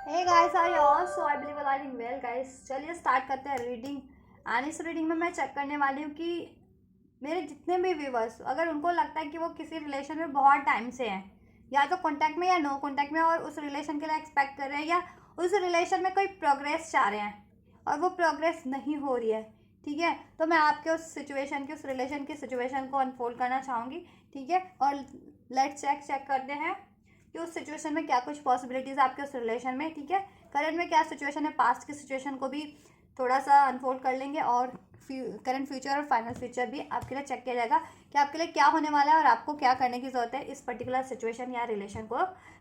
Hey guys, are you all? So I believe you are doing well guys. चलिए start करते हैं reading. And इस reading में मैं चेक करने वाली हूँ कि मेरे जितने भी व्यूवर्स, अगर उनको लगता है कि वो किसी रिलेशन में बहुत टाइम से हैं, या तो कांटेक्ट में या नो कांटेक्ट में, और उस रिलेशन के लिए एक्सपेक्ट कर रहे हैं, या उस रिलेशन में कोई प्रोग्रेस चाह रहे हैं और वो प्रोग्रेस नहीं हो रही है, ठीक है, तो मैं आपके उस सिचुएशन की, उस रिलेशन की सिचुएशन को अनफोल्ड करना चाहूँगी, ठीक है। और लेट्स चेक करते हैं कि उस सिचुएशन में क्या कुछ पॉसिबिलिटीज़ आपके उस रिलेशन में, ठीक है। करंट में क्या सिचुएशन है, पास्ट की सिचुएशन को भी थोड़ा सा अनफोल्ड कर लेंगे, और करंट फ्यूचर और फाइनल फ्यूचर भी आपके लिए चेक किया जाएगा कि आपके लिए क्या होने वाला है और आपको क्या करने की ज़रूरत है इस पर्टिकुलर सिचुएशन या रिलेशन को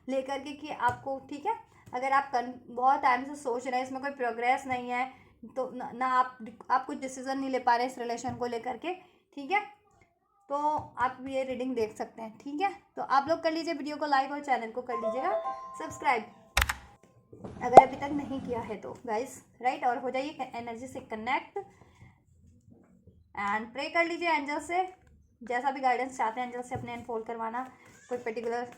लेकर के, कि आपको, ठीक है। अगर आप बहुत टाइम से सोच रहे हैं, इसमें कोई प्रोग्रेस नहीं है, तो ना आप कुछ डिसीजन नहीं ले पा रहे इस रिलेशन को लेकर के, ठीक है, तो आप ये रीडिंग देख सकते हैं, ठीक है। तो आप लोग कर लीजिए वीडियो को लाइक और चैनल को कर लीजिएगा सब्सक्राइब, अगर अभी तक नहीं किया है तो गाइस, राइट। और हो जाइए एनर्जी से कनेक्ट एंड प्रे कर लीजिए एंजल से, जैसा भी गाइडेंस चाहते हैं एंजल से अपने अनफोल्ड करवाना, कोई पर्टिकुलर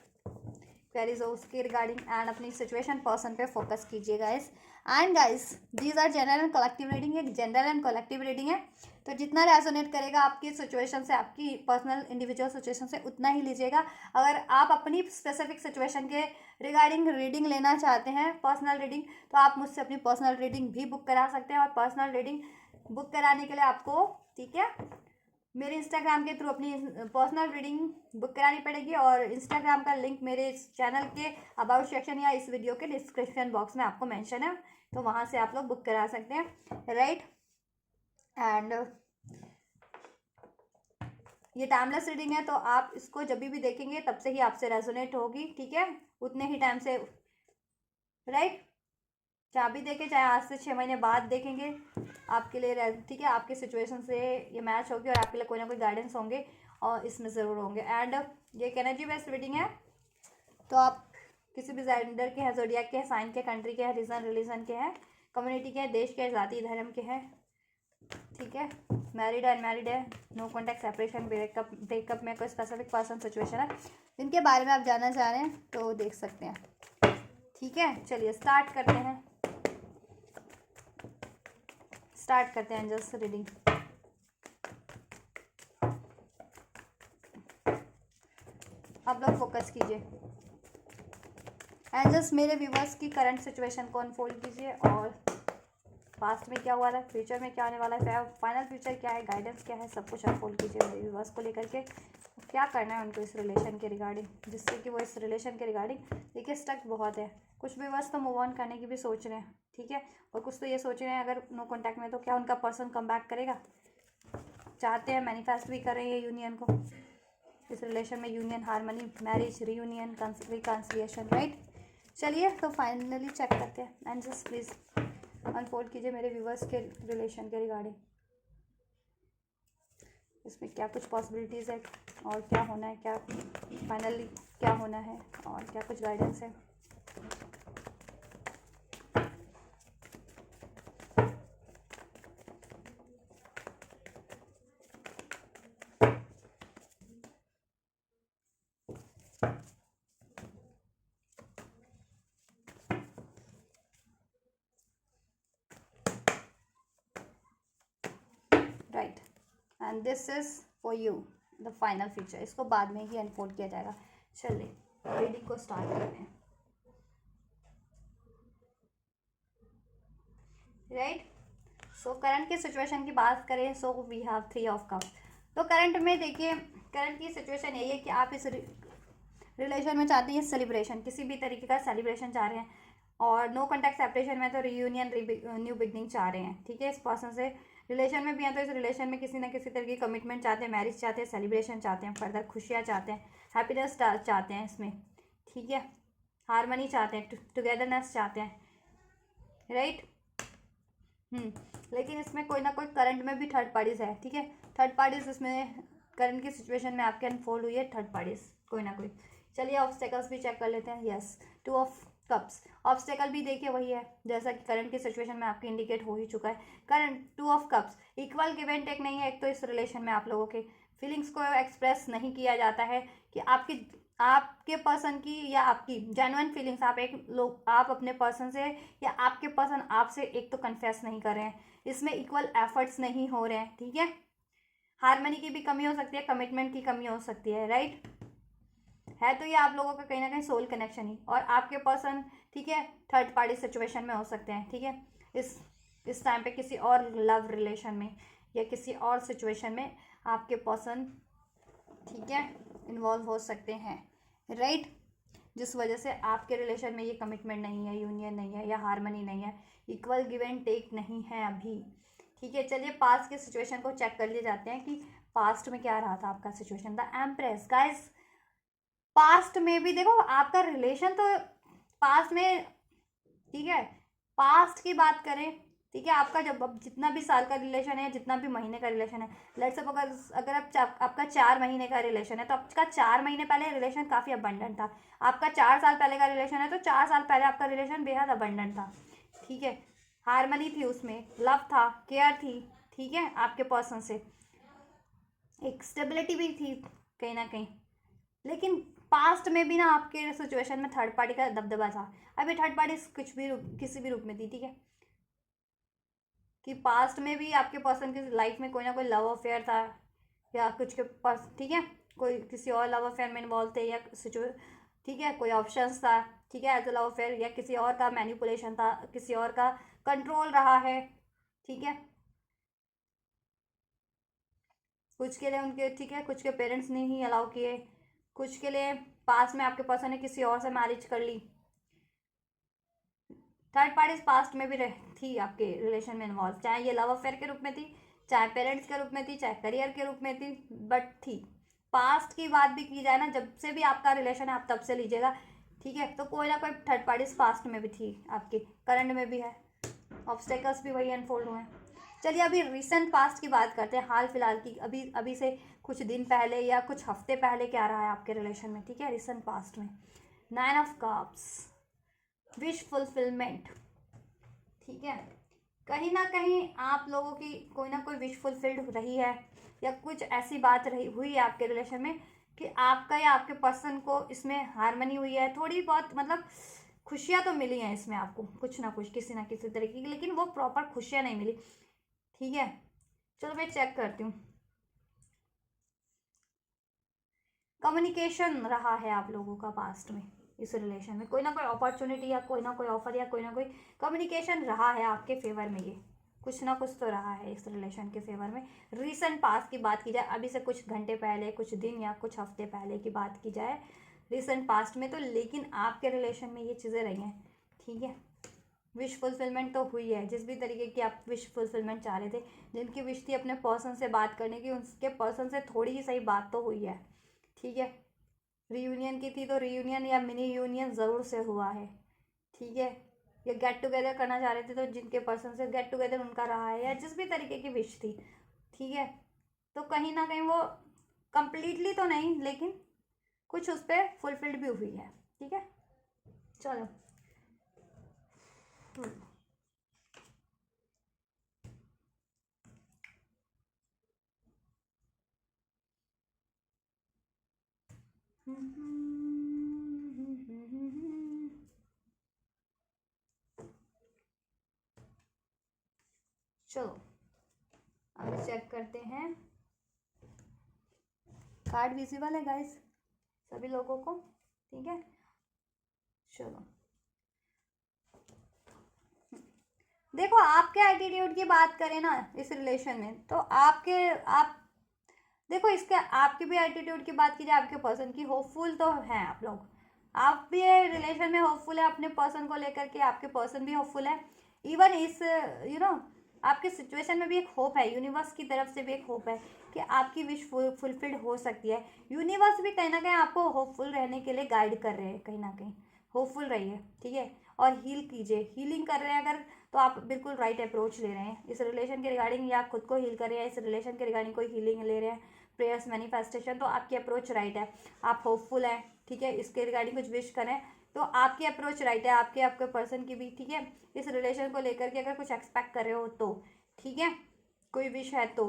क्वेरीज हो उसके रिगार्डिंग, एंड अपनी सिचुएशन पर्सन पे फोकस कीजिए guys. And guys, these are general and collective reading, एक जनरल एंड कलेक्टिव रीडिंग है, तो जितना रेजोनेट करेगा आपकी सिचुएशन से, आपकी पर्सनल इंडिविजुअल सिचुएशन से, उतना ही लीजिएगा। अगर आप अपनी स्पेसिफिक सिचुएशन के रिगार्डिंग रीडिंग लेना चाहते हैं, पर्सनल रीडिंग, तो आप मुझसे अपनी पर्सनल रीडिंग भी बुक करा सकते हैं। और पर्सनल रीडिंग बुक कराने के लिए आपको, ठीक है, मेरे इंस्टाग्राम के थ्रू अपनी पर्सनल रीडिंग बुक करानी पड़ेगी, और इंस्टाग्राम का लिंक मेरे इस चैनल के अबाउट सेक्शन या इस वीडियो के डिस्क्रिप्शन बॉक्स में आपको मेंशन है, तो वहाँ से आप लोग बुक करा सकते हैं, राइट। एंड ये टाइमलेस रीडिंग है, तो आप इसको जब भी देखेंगे तब से ही आपसे रेजोनेट होगी, ठीक है, उतने ही टाइम से, राइट। चाहे भी देखें, चाहे आज से 6 महीने बाद देखेंगे, आपके लिए, ठीक है, आपके सिचुएशन से ये मैच होगी और आपके लिए कोई ना कोई गाइडेंस होंगे और इसमें ज़रूर होंगे। एंड ये एक एनर्जी बेस्ड रीडिंग है, तो आप किसी भी जेंडर के हैं, जोडियाक के हैं, साइन के, कंट्री के हैं, रीजन रिलीजन के हैं, कम्युनिटी के हैं, देश के, जाति धर्म के हैं, ठीक है, मैरिड है, अनमैरिड है, नो कॉन्टैक्ट, सेपरेशन, ब्रेकअप में कोई स्पेसिफिक पर्सन सिचुएशन है जिनके बारे में आप जानना चाह रहे हैं, तो देख सकते हैं, ठीक है। चलिए स्टार्ट करते हैं एंजल्स रीडिंग। आप लोग फोकस कीजिए एंजल्स, मेरे व्यूवर्स की करंट सिचुएशन को अनफोल्ड कीजिए, और पास्ट में क्या हुआ था, फ्यूचर में क्या होने वाला है, फाइनल फ्यूचर क्या है, गाइडेंस क्या है, सब कुछ अनफोल्ड कीजिए मेरे व्यूवर्स को लेकर के। क्या करना है उनको इस रिलेशन के रिगार्डिंग, जिससे कि वो इस रिलेशन के रिगार्डिंग, देखिए स्टक बहुत है, कुछ व्यूवर्स तो मूव ऑन करने की भी सोच रहे हैं, ठीक है, और कुछ तो ये सोच रहे हैं अगर नो कॉन्टैक्ट में तो क्या उनका पर्सन कम बैक करेगा, चाहते हैं, मैनिफेस्ट भी कर रहे हैं यूनियन को, इस रिलेशन में union, harmony, marriage, reunion, reconciliation, right. चलिए तो फाइनली चेक करते हैं एंड जस्ट प्लीज़ अनफोल्ड कीजिए मेरे व्यूवर्स के रिलेशन के रिगार्डिंग, इसमें क्या कुछ पॉसिबिलिटीज़ है और क्या होना है, क्या फाइनली क्या होना है, और क्या कुछ गाइडेंस है। Right, and this is for you the final future, इसको बाद में ही अनफोल्ड किया जाएगा। चलिए रीडिंग को स्टार्ट करते हैं, राइट। सो करंट की सिचुएशन की बात करें, so we have 3 of cups. तो करंट में देखिए, करंट की सिचुएशन यही है कि आप इस रिलेशन में चाहते हैं सेलिब्रेशन, किसी भी तरीके का सेलिब्रेशन चाह रहे हैं, और नो कॉन्टैक्ट सेपरेशन में तो रियूनियन, न्यू बिगनिंग चाह रहे हैं, ठीक है, इस पर्सन से रिलेशन में भी हैं, तो इस रिलेशन में किसी ना किसी तरह की कमिटमेंट चाहते हैं, मैरिज चाहते हैं, सेलिब्रेशन चाहते हैं, फर्दर खुशियाँ चाहते हैं, हैप्पीनेस चाहते हैं इसमें, ठीक है, हारमनी चाहते हैं, टुगेदरनेस चाहते हैं, राइट। लेकिन इसमें कोई ना कोई करंट में भी थर्ड पार्टीज है, ठीक है, थर्ड पार्टीज इसमें करंट की सिचुएशन में आपके अनफोल्ड हुई है, थर्ड पार्टीज कोई ना कोई। चलिए ऑब्स्टेकल्स भी चेक कर लेते हैं। यस, 2 ऑफ कप्स, ऑब्स्टेकल भी देखिए वही है जैसा कि करंट की सिचुएशन में आपके इंडिकेट हो ही चुका है। Current 2 of cups, equal give and take नहीं है, एक तो इस रिलेशन में आप लोगों के फीलिंग्स को एक्सप्रेस नहीं किया जाता है, कि आपके पर्सन की या आपकी जेन्युइन फीलिंग्स, आप अपने पर्सन से या आपके पर्सन आपसे एक तो कन्फेस नहीं कर रहे हैं, इसमें इक्वल एफर्ट्स नहीं हो रहे हैं, ठीक है। हार्मनी की भी कमी हो सकती है, कमिटमेंट की कमी हो सकती है, राइट। है तो ये आप लोगों का कहीं ना कहीं सोल कनेक्शन ही, और आपके पर्सन, ठीक है, थर्ड पार्टी सिचुएशन में हो सकते हैं, ठीक है। इस टाइम पे किसी और लव रिलेशन में या किसी और सिचुएशन में आपके पर्सन, ठीक है, इन्वॉल्व हो सकते हैं, राइट। जिस वजह से आपके रिलेशन में ये कमिटमेंट नहीं है, यूनियन नहीं है या हार्मनी नहीं है, इक्वल गिव एंड टेक नहीं है अभी, ठीक है। चलिए पास्ट के सिचुएशन को चेक कर लिए जाते हैं कि पास्ट में क्या रहा था आपका situation. The empress, guys, past में भी देखो आपका रिलेशन तो पास्ट में, ठीक है, पास्ट की बात करें, ठीक है, आपका जब अब जितना भी साल का रिलेशन है, जितना भी महीने का रिलेशन है, लेट्स सपोज अगर आपका 4 महीने का रिलेशन है, तो आपका 4 महीने पहले रिलेशन काफ़ी अबंडेंट था। आपका 4 साल पहले का रिलेशन है, तो 4 साल पहले आपका रिलेशन बेहद अबंडेंट था, ठीक है। हारमनी थी उसमें, लव था, केयर थी, ठीक है, आपके पर्सन से एक स्टेबिलिटी भी थी कहीं ना कहीं। लेकिन पास्ट में भी ना आपके सिचुएशन में थर्ड पार्टी का दबदबा था। अभी थर्ड पार्टी कुछ भी किसी भी रूप में थी, ठीक है, कि पास्ट में भी आपके पर्सन की लाइफ में कोई ना कोई लव अफेयर था या कुछ के पास, ठीक है, कोई किसी और लव अफेयर में इन्वॉल्व थे या ठीक है, कोई ऑप्शंस था, ठीक है, एज अ लव अफेयर, या किसी और का मैनिपुलेशन था, किसी और का कंट्रोल रहा है, ठीक है। कुछ के लिए उनके, ठीक है, कुछ के पेरेंट्स ने ही अलाउ किए, कुछ के लिए पास्ट में आपके पर्सन ने किसी और से मैरिज कर ली। थर्ड पार्टीज पास्ट में भी थी आपके रिलेशन में इन्वॉल्व, चाहे ये लव अफेयर के रूप में थी, चाहे पेरेंट्स के रूप में थी, चाहे करियर के रूप में थी, बट थी। पास्ट की बात भी की जाए ना, जब से भी आपका रिलेशन है आप तब से लीजिएगा, ठीक है, तो कोई ना कोई थर्ड पार्टीज पास्ट में भी थी, आपके करंट में भी है, ऑब्स्टेकल्स भी वही अनफोल्ड हुए हैं। चलिए अभी रिसेंट पास्ट की बात करते हैं, हाल फिलहाल की, अभी अभी से कुछ दिन पहले या कुछ हफ्ते पहले क्या रहा है आपके रिलेशन में, ठीक है, रिसेंट पास्ट में। 9 ऑफ कप्स, विश फुलफिलमेंट, ठीक है, कहीं ना कहीं आप लोगों की कोई ना कोई विश फुलफिल्ड रही है, या कुछ ऐसी बात रही हुई है आपके रिलेशन में कि आपका या आपके पर्सन को इसमें हारमनी हुई है, थोड़ी बहुत, मतलब खुशियाँ तो मिली हैं इसमें आपको, कुछ ना कुछ किसी ना किसी तरीके की, लेकिन वो प्रॉपर खुशियाँ नहीं मिली, ठीक है। चलो मैं चेक करती हूँ। कम्युनिकेशन रहा है आप लोगों का पास्ट में, इस रिलेशन में कोई ना कोई अपॉर्चुनिटी या कोई ना कोई ऑफर या कोई ना कोई कम्युनिकेशन रहा है आपके फेवर में, ये कुछ ना कुछ तो रहा है इस रिलेशन के फेवर में। रीसेंट पास्ट की बात की जाए, अभी से कुछ घंटे पहले, कुछ दिन या कुछ हफ्ते पहले की बात की जाए रिसेंट पास्ट में, तो लेकिन आपके रिलेशन में ये चीज़ें रही हैं, ठीक है। विश फुलफिलमेंट तो हुई है, जिस भी तरीके की आप विश फुलफिलमेंट चाह रहे थे, जिनकी विश थी अपने पर्सन से बात करने की, उसके पर्सन से थोड़ी ही सही बात तो हुई है, ठीक है। रीयूनियन की थी तो रीयूनियन या मिनी यूनियन ज़रूर से हुआ है, ठीक है। या गेट टुगेदर करना चाह रहे थे तो जिनके पर्सन से गेट टुगेदर उनका रहा है, या जिस भी तरीके की विश थी, ठीक है, तो कहीं ना कहीं वो कंप्लीटली तो नहीं, लेकिन कुछ उस पर फुलफिल्ड भी हुई है, ठीक है। चलो चलो अब चेक करते हैं। कार्ड विजिबल है गाइस सभी लोगों को, ठीक है। चलो देखो, आपके एटीट्यूड की बात करें ना इस रिलेशन में, तो आप देखो, इसके आपके भी एटीट्यूड की बात की जाए, आपके पर्सन की, होपफुल तो हैं आप लोग, आप भी रिलेशन में होपफुल है अपने पर्सन को लेकर के, आपके पर्सन भी होपफुल है। इवन इस यू नो आपके सिचुएशन में भी एक होप है, यूनिवर्स की तरफ से भी एक होप है कि आपकी विश फुलफिल्ड हो सकती है। यूनिवर्स भी कहीं ना कहीं आपको होपफुल रहने के लिए गाइड कर रहे हैं, कहीं ना कहीं होपफुल रहिए, ठीक है। और हील कीजिए, हीलिंग कर रहे हैं अगर, तो आप बिल्कुल राइट अप्रोच ले रहे हैं इस रिलेशन के रिगार्डिंग, या खुद को हील कर रहे हैं इस रिलेशन के रिगार्डिंग, कोई हीलिंग ले रहे हैं, प्रेयर्स, मैनिफेस्टेशन, तो आपकी अप्रोच राइट है, आप होपफुल हैं, ठीक है। इसके रिगार्डिंग कुछ विश करें तो आपकी अप्रोच राइट है, आपके पर्सन की भी, ठीक है। इस रिलेशन को लेकर के अगर कुछ एक्सपेक्ट कर रहे हो तो, ठीक है, कोई विश है तो,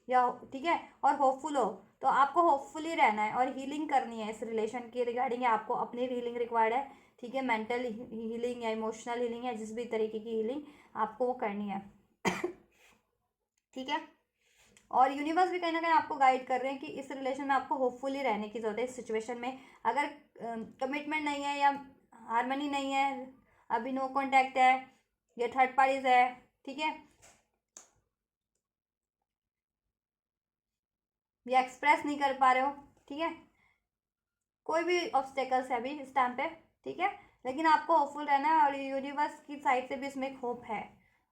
या ठीक है, और होपफुल हो, तो आपको होपफुली रहना है और हीलिंग करनी है इस रिलेशन की रिगार्डिंग। आपको अपनी हीलिंग रिक्वायर्ड है, ठीक है, मेंटल हीलिंग या इमोशनल हीलिंग या जिस भी तरीके की हीलिंग आपको वो करनी है। ठीक है, और यूनिवर्स भी कहीं ना कहीं आपको गाइड कर रहे हैं कि इस रिलेशन में आपको होपफुली रहने की जरूरत है। इस सिचुएशन में अगर कमिटमेंट नहीं है या हारमनी नहीं है, अभी नो कॉन्टैक्ट है या थर्ड पार्टीज है, ठीक है, या एक्सप्रेस नहीं कर पा रहे हो, ठीक है, कोई भी ऑब्स्टेकल्स है अभी इस टाइम पे, ठीक है, लेकिन आपको होपफुल रहना है और यूनिवर्स की साइड से भी इसमें एक होप है,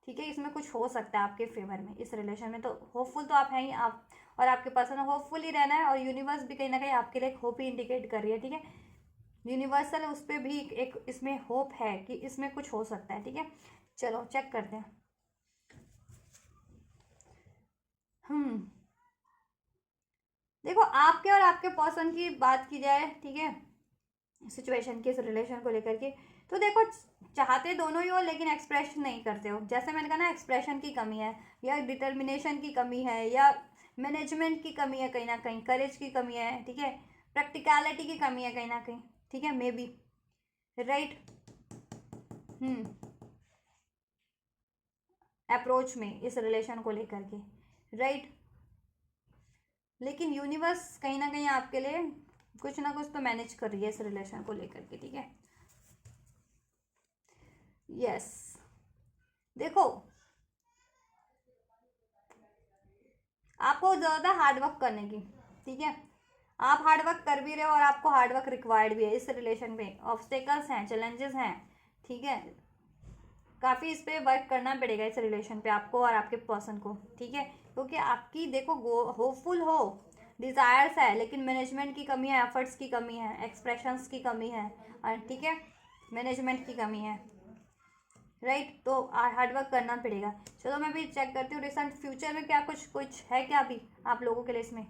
ठीक है, इसमें कुछ हो सकता है आपके फेवर में इस रिलेशन में। तो होपफुल तो आप हैं ही, आप और आपके पर्सन होपफुल ही रहना है, और यूनिवर्स भी कहीं ना कहीं आपके लिए एक होप ही इंडिकेट कर रही है, ठीक है, यूनिवर्सल उस पर भी एक इसमें होप है कि इसमें कुछ हो सकता है, ठीक है। चलो चेक करते हैं। देखो, आपके और आपके पर्सन की बात की जाए, ठीक है, सिचुएशन के, इस रिलेशन को लेकर के, तो देखो चाहते दोनों ही हो लेकिन एक्सप्रेस नहीं करते हो। जैसे मैंने कहा ना, एक्सप्रेशन की कमी है या डिटर्मिनेशन की कमी है या मैनेजमेंट की कमी है, कहीं ना कहीं करेज की कमी है, ठीक है, प्रैक्टिकलिटी की कमी है कहीं ना कहीं, ठीक है, मे बी, राइट, अप्रोच में इस रिलेशन को लेकर के, राइट, लेकिन यूनिवर्स कहीं ना कहीं आपके लिए कुछ ना कुछ तो मैनेज कर रही है इस रिलेशन को लेकर के, ठीक है। यस, देखो आपको ज़्यादा हार्डवर्क करने की, ठीक है, आप हार्डवर्क कर भी रहे हो और आपको हार्डवर्क रिक्वायर्ड भी है इस रिलेशन में। ऑब्स्टेकल्स हैं, चैलेंजेस हैं, ठीक है, काफ़ी इस पर वर्क करना पड़ेगा इस रिलेशन पे आपको और आपके पर्सन को, ठीक है, क्योंकि आपकी देखो होपफुल हो, डिज़ायर्स है, लेकिन मैनेजमेंट की कमी है, एफर्ट्स की कमी है, एक्सप्रेशंस की कमी है, ठीक है, मैनेजमेंट की कमी है, राइट, तो हार्डवर्क करना पड़ेगा। चलो मैं भी चेक करती हूँ रिसेंट फ्यूचर में क्या कुछ कुछ है क्या अभी आप लोगों के लिए, इसमें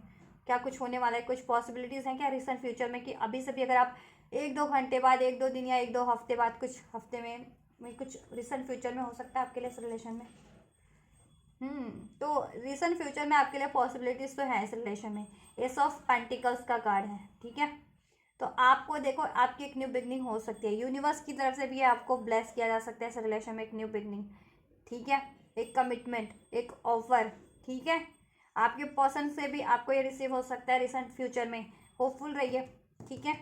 क्या कुछ होने वाला है, कुछ पॉसिबिलिटीज़ हैं क्या रिसेंट फ्यूचर में, कि अभी से भी अगर आप एक दो घंटे बाद, एक दो दिन या एक दो हफ्ते बाद, कुछ हफ्ते में कुछ रिसेंट फ्यूचर में हो सकता है आपके लिए इस रिलेशन में। तो रिसेंट फ्यूचर में आपके लिए पॉसिबिलिटीज़ तो हैं इस रिलेशन में। एस ऑफ पेंटिकल्स का कार्ड है, ठीक है, तो आपको देखो आपकी एक न्यू बिगनिंग हो सकती है, यूनिवर्स की तरफ से भी आपको ब्लेस किया जा सकता है इस रिलेशन में एक न्यू बिगनिंग, ठीक है, एक कमिटमेंट, एक ऑफर, ठीक है, आपके पर्सन से भी आपको ये रिसीव हो सकता है रिसेंट फ्यूचर में। होपफुल रहिए, ठीक है,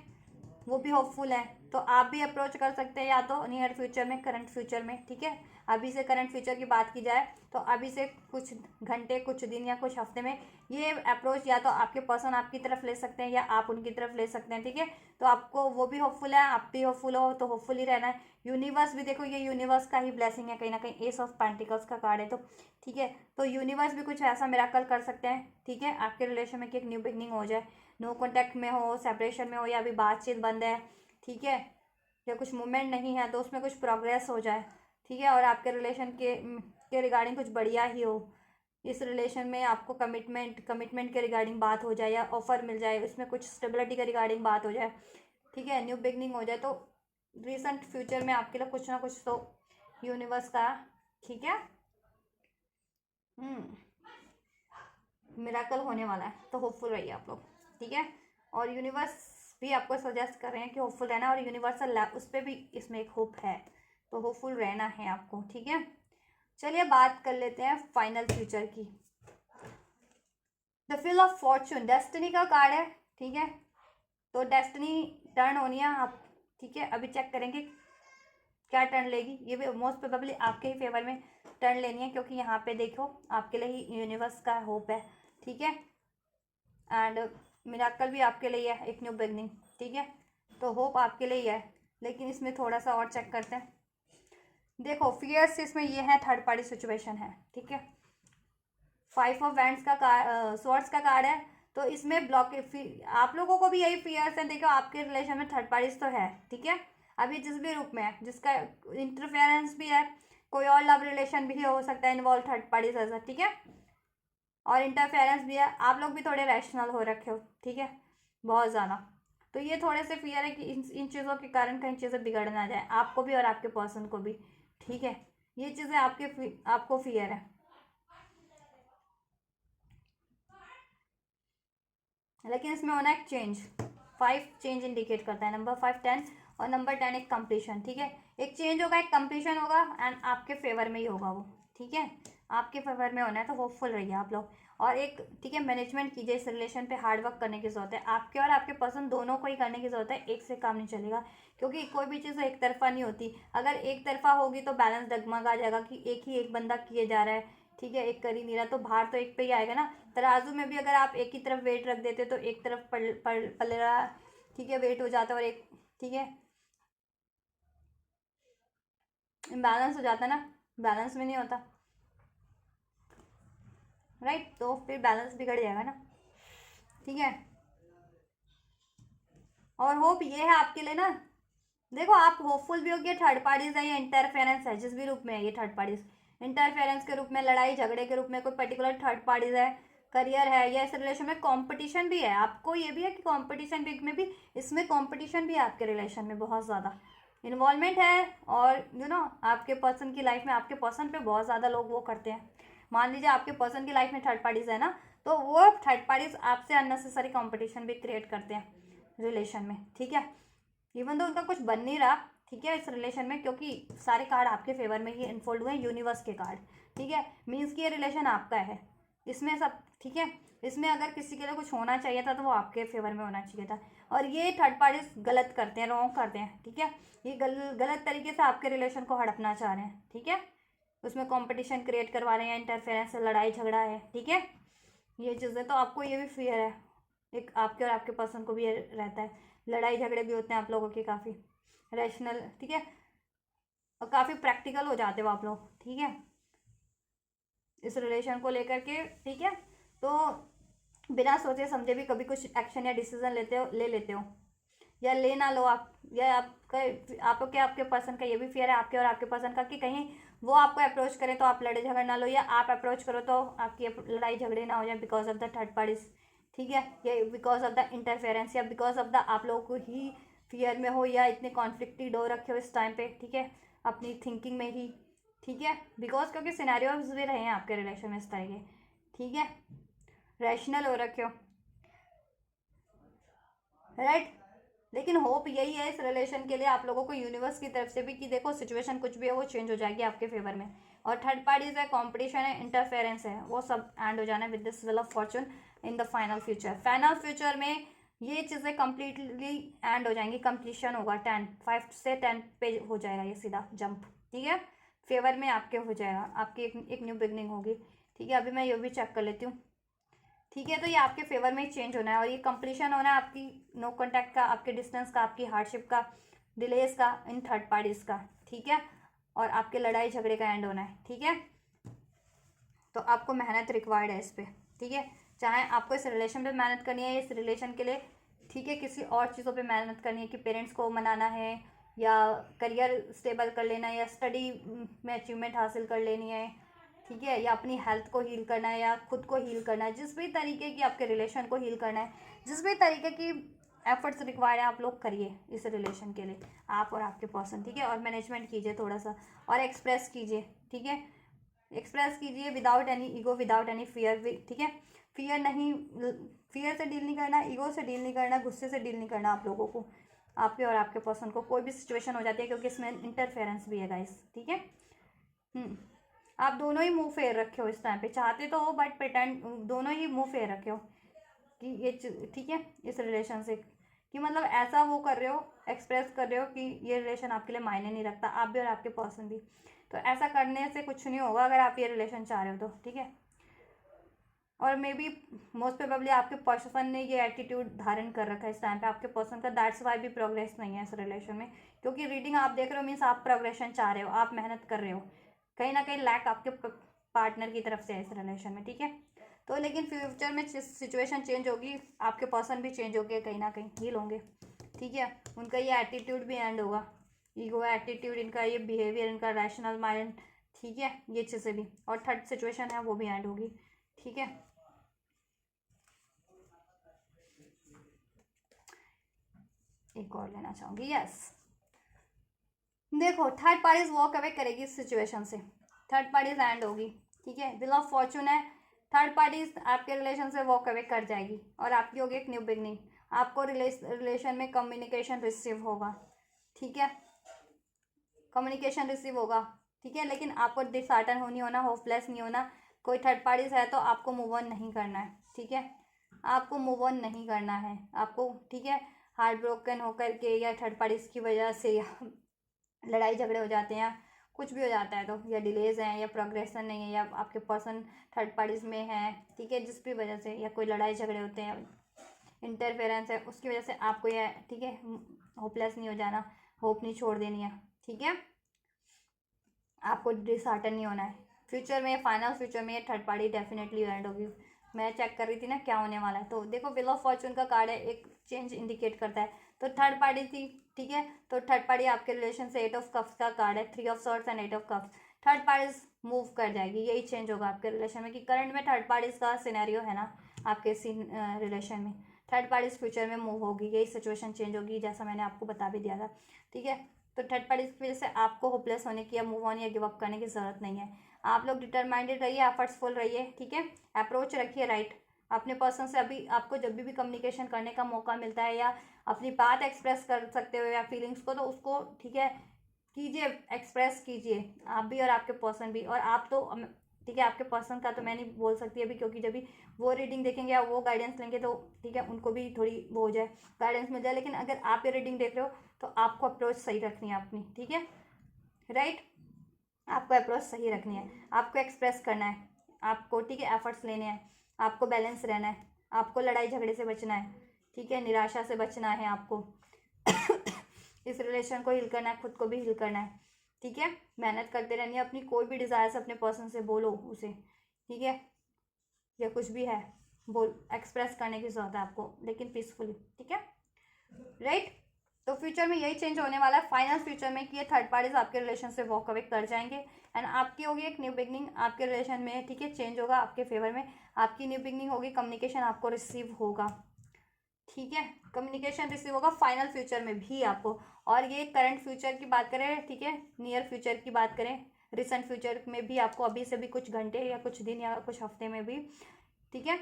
वो भी होपफुल है, तो आप भी अप्रोच कर सकते हैं या तो नियर फ्यूचर में, करंट फ्यूचर में, ठीक है, अभी से करंट फ्यूचर की बात की जाए तो अभी से कुछ घंटे, कुछ दिन या कुछ हफ्ते में ये अप्रोच या तो आपके पर्सन आपकी तरफ ले सकते हैं या आप उनकी तरफ ले सकते हैं, ठीक है, तो आपको वो भी होपफुल है, आप भी होपफुल हो, तो होपफुल ही रहना है। यूनिवर्स भी देखो, ये यूनिवर्स का ही ब्लेसिंग है कहीं ना कहीं, एस ऑफ पेंटिकल्स का कार्ड है, तो ठीक है, तो यूनिवर्स भी कुछ ऐसा मिराकल कर सकते हैं, ठीक है, आपके रिलेशन में कि एक न्यू बिगनिंग हो जाए, नो कॉन्टैक्ट में हो, सेपरेशन में हो, या अभी बातचीत बंद है, ठीक है, या कुछ मूवमेंट नहीं है तो उसमें कुछ प्रोग्रेस हो जाए, ठीक है, और आपके रिलेशन के रिगार्डिंग कुछ बढ़िया ही हो, इस रिलेशन में आपको कमिटमेंट के रिगार्डिंग बात हो जाए या ऑफर मिल जाए, उसमें कुछ स्टेबिलिटी के रिगार्डिंग बात हो जाए, ठीक है, न्यू बिगनिंग हो जाए, तो रिसेंट फ्यूचर में आपके लिए कुछ ना कुछ तो यूनिवर्स का, ठीक है, मिराकल होने वाला है, तो होपफुल रहिए आप लोग, ठीक है, और यूनिवर्स भी आपको सजेस्ट कर रहे हैं कि होपफुल रहना, और यूनिवर्सल उस पर भी इसमें एक होप है, तो होपफुल रहना है आपको, ठीक है। चलिए बात कर लेते हैं फाइनल फ्यूचर की। The wheel of Fortune destiny का कार्ड है, ठीक है, तो डेस्टिनी टर्न होनी है आप, ठीक है, अभी चेक करेंगे क्या टर्न लेगी, ये भी मोस्ट प्रोबेबली आपके ही फेवर में टर्न लेनी है, क्योंकि यहाँ पे देखो आपके लिए ही यूनिवर्स का होप है, ठीक है, एंड मिराकल भी आपके लिए है, एक न्यू बिगनिंग, ठीक है, तो होप आपके लिए ही है, लेकिन इसमें थोड़ा सा और चेक करते हैं। देखो फियर्स इसमें ये है, थर्ड पार्टी सिचुएशन है, ठीक है, 5 ऑफ वैंड्स का कार्ड, स्वॉर्ड्स का कार्ड है, तो इसमें ब्लॉक आप लोगों को भी यही फियर्स है, देखो आपके रिलेशन में थर्ड पार्टीज तो है, ठीक है, अभी जिस भी रूप में है, जिसका इंटरफेरेंस भी है, कोई और लव रिलेशन भी हो सकता है इन्वॉल्व थर्ड पार्टीज ऐसा, ठीक है, और इंटरफेरेंस भी है, आप लोग भी थोड़े रैशनल हो रखे हो, ठीक है, बहुत ज़्यादा, तो ये थोड़े से फियर है कि इन चीज़ों के कारण कहीं चीज़ें बिगड़ ना जाए आपको भी और आपके पर्सन को भी, ठीक है, ये चीज़ें आपको फियर है, लेकिन इसमें होना है चेंज। 5 चेंज इंडिकेट करता है, नंबर 5 10, और नंबर 10 एक कंप्लीशन, ठीक है। एक चेंज होगा, एक कंप्लीशन होगा, एंड आपके फेवर में ही होगा वो, ठीक है। आपके फेवर में होना है, तो होपफुल रहिए आप लोग। और एक, ठीक है, मैनेजमेंट कीजिए इस रिलेशन पे, हार्ड वर्क करने की जरूरत है आपके और आपके पर्सन दोनों को ही करने की जरूरत है, एक से काम नहीं चलेगा। क्योंकि कोई भी चीज़ एक तरफा नहीं होती। अगर एक तरफा होगी तो बैलेंस डगमगा जाएगा कि एक बंदा किए जा रहा है, ठीक है, एक कर ही नहीं रहा, तो भार तो एक पे ही आएगा ना। तराजू में भी अगर आप एक ही तरफ वेट रख देते तो एक तरफ पलड़ा, ठीक है, वेट हो जाता है, और एक, ठीक है, इम्बैलेंस हो जाता है ना, बैलेंस में नहीं होता, राइट। तो फिर बैलेंस बिगड़ जाएगा ना, ठीक है। और होप ये है आपके लिए ना, देखो आप होपफुल भी हो कि थर्ड पार्टीज है या इंटरफेरेंस है, जिस भी रूप में है ये थर्ड पार्टीज, इंटरफेरेंस के रूप में, लड़ाई झगड़े के रूप में, कोई पर्टिकुलर थर्ड पार्टीज है, करियर है, या इस रिलेशन में कंपटीशन भी है आपको, ये भी है कि कंपटीशन में भी, इसमें कंपटीशन भी है आपके रिलेशन में, बहुत ज़्यादा इन्वॉल्वमेंट है। और आपके पर्सन की लाइफ में, आपके पर्सन पे बहुत ज़्यादा लोग वो करते हैं। मान लीजिए आपके पर्सन की लाइफ में थर्ड पार्टीज है ना, तो वो थर्ड पार्टीज आपसे अननेसेसरी कंपटीशन भी क्रिएट करते हैं रिलेशन में, ठीक है। इवन तो उनका कुछ बन नहीं रहा, ठीक है, इस रिलेशन में, क्योंकि सारे कार्ड आपके फेवर में ही इनफोल्ड हुए हैं, यूनिवर्स के कार्ड, ठीक है। मीन्स कि ये रिलेशन आपका है इसमें सब, ठीक है। इसमें अगर किसी के लिए कुछ होना चाहिए था तो वो आपके फेवर में होना चाहिए था। और ये थर्ड पार्टीज गलत करते हैं, रॉन्ग करते हैं, ठीक है। ये गलत तरीके से आपके रिलेशन को हड़पना चाह रहे हैं, ठीक है। उसमें कंपटीशन क्रिएट करवा रहे हैं, इंटरफेरेंस से, लड़ाई झगड़ा है, ठीक है। ये चीज़ें तो आपको ये भी फियर है, एक आपके और आपके पर्सन को भी ये रहता है, लड़ाई झगड़े भी होते हैं आप लोगों के काफ़ी रैशनल, ठीक है, और काफ़ी प्रैक्टिकल हो जाते हो आप लोग, ठीक है, इस रिलेशन को लेकर के, ठीक है। तो बिना सोचे समझे भी कभी कुछ एक्शन या डिसीजन ले लेते हो, या ले ना लो आप, या आपके पर्सन का ये भी फियर है, आपके और आपके पर्सन का, कि कहीं वो आपको अप्रोच करे तो आप लड़े झगड़ ना लो, या आप अप्रोच करो तो आपकी लड़ाई झगड़े ना हो जाए because of the third parties, ठीक है, या बिकॉज ऑफ द इंटरफेरेंस, या बिकॉज ऑफ द आप लोगों को ही फियर में हो, या इतने कॉन्फ्लिक्टेड हो रखे हो इस टाइम पे, ठीक है, अपनी थिंकिंग में ही, ठीक है। बिकॉज क्योंकि सिनेरियोज भी रहे हैं आपके रिलेशन में इस तरह के, ठीक है, रैशनल हो रखे हो, राइट। लेकिन होप यही है इस रिलेशन के लिए आप लोगों को यूनिवर्स की तरफ से भी, कि देखो सिचुएशन कुछ भी है वो चेंज हो जाएगी आपके फेवर में। और थर्ड पार्टीज है, कंपटीशन है, इंटरफेरेंस है, वो सब एंड हो जाना है with this wheel of Fortune in the final future. Final future में ये चीज़ें कंप्लीटली एंड हो जाएंगी, कंप्लीशन होगा, 10 5 से 10 पे हो जाएगा ये सीधा जंप, ठीक है, फेवर में आपके हो जाएगा, आपकी एक न्यू बिगनिंग होगी, ठीक है। अभी मैं ये भी चेक कर लेती हूँ, ठीक है। तो ये आपके फेवर में ही चेंज होना है, और ये कंप्लीशन होना है आपकी नो कॉन्टैक्ट का, आपके डिस्टेंस का, आपकी हार्डशिप का, डिलेस का, इन थर्ड पार्टीज का, ठीक है। और आपके लड़ाई झगड़े का एंड होना है, ठीक है। तो आपको मेहनत रिक्वायर्ड है इस पर, ठीक है। चाहे आपको इस रिलेशन पे मेहनत करनी है, इस रिलेशन के लिए, ठीक है, किसी और चीज़ों पे मेहनत करनी है, कि पेरेंट्स को मनाना है, या करियर स्टेबल कर लेना है, या स्टडी में अचीवमेंट हासिल कर लेनी है, ठीक है, या अपनी हेल्थ को हील करना है, या खुद को हील करना है, जिस भी तरीके की आपके रिलेशन को हील करना है, जिस भी तरीके की एफर्ट्स रिक्वायर्ड है आप लोग करिए इस रिलेशन के लिए, आप और आपके पर्सन, ठीक है। और मैनेजमेंट कीजिए थोड़ा सा, और एक्सप्रेस कीजिए, ठीक है, एक्सप्रेस कीजिए without any ego, without any fear, ठीक है। फियर नहीं, फियर से डील नहीं करना, ईगो से डील नहीं करना, गुस्से से डील नहीं करना आप लोगों को, आपके और आपके पर्सन को। कोई भी सिचुएशन हो जाती है, क्योंकि इसमें इंटरफेरेंस भी है गाइस, ठीक है। आप दोनों ही मुंह फेर रखे हो इस टाइम पे, चाहते तो हो बट प्रिटेंड, दोनों ही मुंह फेर रखे हो कि ये, ठीक है, इस रिलेशन से, कि मतलब ऐसा वो कर रहे हो, एक्सप्रेस कर रहे हो कि ये रिलेशन आपके लिए मायने नहीं रखता, आप भी और आपके पर्सन भी। तो ऐसा करने से कुछ नहीं होगा अगर आप ये रिलेशन चाह रहे हो तो, ठीक है। और मे बी मोस्ट प्रोबेबली आपके पर्सन ने ये एटीट्यूड धारण कर रखा है इस टाइम पे आपके पर्सन का, दैट्स वाई भी प्रोग्रेस नहीं है इस रिलेशन में। क्योंकि रीडिंग आप देख रहे हो मीन्स आप प्रोग्रेशन चाह रहे हो, आप मेहनत कर रहे हो, कहीं ना कहीं लैक आपके पार्टनर की तरफ से है इस रिलेशन में, ठीक है। तो लेकिन फ्यूचर में सिचुएशन चेंज होगी, आपके पर्सन भी चेंज होंगे, कहीं ना कहीं हील होंगे, ठीक है। उनका ये एटीट्यूड भी एंड होगा, ईगो एटीट्यूड, इनका ये बिहेवियर, इनका रैशनल माइंड, ठीक है, ये चीज़ें भी। और थर्ड सिचुएशन है वो भी एंड होगी, ठीक है। एक और लेना चाहूँगी, यस। देखो थर्ड पार्टीज वॉक अवे करेगी इस सिचुएशन से, थर्ड पार्टीज एंड होगी, ठीक है। व्हील ऑफ फॉर्चून है, थर्ड पार्टी आपके रिलेशन से वॉक अवे कर जाएगी और आपकी होगी एक न्यू बिगनिंग। आपको रिलेशन में कम्युनिकेशन रिसीव होगा, ठीक है, कम्युनिकेशन रिसीव होगा, ठीक है, लेकिन आपको डिसहार्टन नहीं होना, होपलेस नहीं होना। कोई थर्ड पार्टीज है तो आपको मूव ऑन नहीं करना है, ठीक है, आपको मूव ऑन नहीं करना है आपको, ठीक है। हार्ट ब्रोकन होकर के या थर्ड पार्टीज की वजह से या लड़ाई झगड़े हो जाते हैं, कुछ भी हो जाता है तो, या डिलेज हैं या प्रोग्रेशन नहीं है या आपके पर्सन थर्ड पार्टीज में है, ठीक है, जिस भी वजह से, या कोई लड़ाई झगड़े होते हैं, इंटरफेरेंस है, उसकी वजह से आपको यह, ठीक है, होपलेस नहीं हो जाना, होप नहीं छोड़ देनी है, ठीक है, आपको डिसहार्टन नहीं होना है। फ्यूचर में, फाइनल फ्यूचर में ये थर्ड पार्टी डेफिनेटली एंड होगी। मैं चेक कर रही थी ना क्या होने वाला है, तो देखो व्हील ऑफ फॉर्चून का कार्ड है, एक चेंज इंडिकेट करता है, तो थर्ड पार्टी थी, ठीक है, तो थर्ड पार्टी आपके रिलेशन से 8 ऑफ कप्स का कार्ड है, 3 of swords and 8 of cups. Third party move कर जाएगी, यही चेंज होगा आपके रिलेशन में, कि करंट में थर्ड पार्टीज का सिनेरियो है ना आपके रिलेशन में, थर्ड पार्टीज फ्यूचर में मूव होगी, यही सिचुएशन चेंज होगी, जैसा मैंने आपको बता भी दिया था, ठीक है। तो थर्ड पार्टी की वजह से आपको होपलेस होने की या मूव ऑन या गिव अप करने की जरूरत नहीं है। आप लोग डिटरमाइंडेड रहिए, एफर्ट्सफुल रहिए, ठीक है, अप्रोच रखिए राइट अपने पर्सन से। अभी आपको जब भी कम्युनिकेशन करने का मौका मिलता है या अपनी बात एक्सप्रेस कर सकते हो या फीलिंग्स को, तो उसको, ठीक है, कीजिए, एक्सप्रेस कीजिए आप भी और आपके पर्सन भी। और आप तो, ठीक है, आपके पर्सन का तो मैं नहीं बोल सकती अभी, क्योंकि जब भी वो रीडिंग देखेंगे या वो गाइडेंस लेंगे तो, ठीक है, उनको भी थोड़ी वो हो जाए, गाइडेंस मिल जाए। लेकिन अगर आप ये रीडिंग देख रहे हो तो आपको अप्रोच सही रखनी है अपनी, ठीक है, राइट, आपको अप्रोच सही रखनी है, आपको एक्सप्रेस करना है आपको, ठीक है, एफर्ट्स लेने हैं आपको, बैलेंस रहना है आपको, लड़ाई झगड़े से बचना है, ठीक है, निराशा से बचना है आपको इस रिलेशन को हील करना है, खुद को भी हील करना है, ठीक है, मेहनत करते रहनी है अपनी। कोई भी डिज़ायर्स अपने पर्सन से बोलो उसे, ठीक है, या कुछ भी है बोल, एक्सप्रेस करने की जरूरत है आपको, लेकिन पीसफुली, ठीक है, राइट। तो फ्यूचर में यही चेंज होने वाला है फाइनल फ्यूचर में, कि ये थर्ड पार्टीज आपके रिलेशन से वॉक अवे कर जाएंगे एंड आपकी होगी एक न्यू बिगनिंग आपके रिलेशन में, ठीक है, चेंज होगा आपके फेवर में, आपकी न्यू बिगनिंग होगी, कम्युनिकेशन आपको रिसीव होगा, ठीक है, कम्युनिकेशन रिसीव होगा फाइनल फ्यूचर में भी आपको। और ये करंट फ्यूचर की बात करें, ठीक है, नियर फ्यूचर की बात करें, रिसेंट फ्यूचर में भी आपको अभी से भी कुछ घंटे या कुछ दिन या कुछ हफ्ते में भी, ठीक है,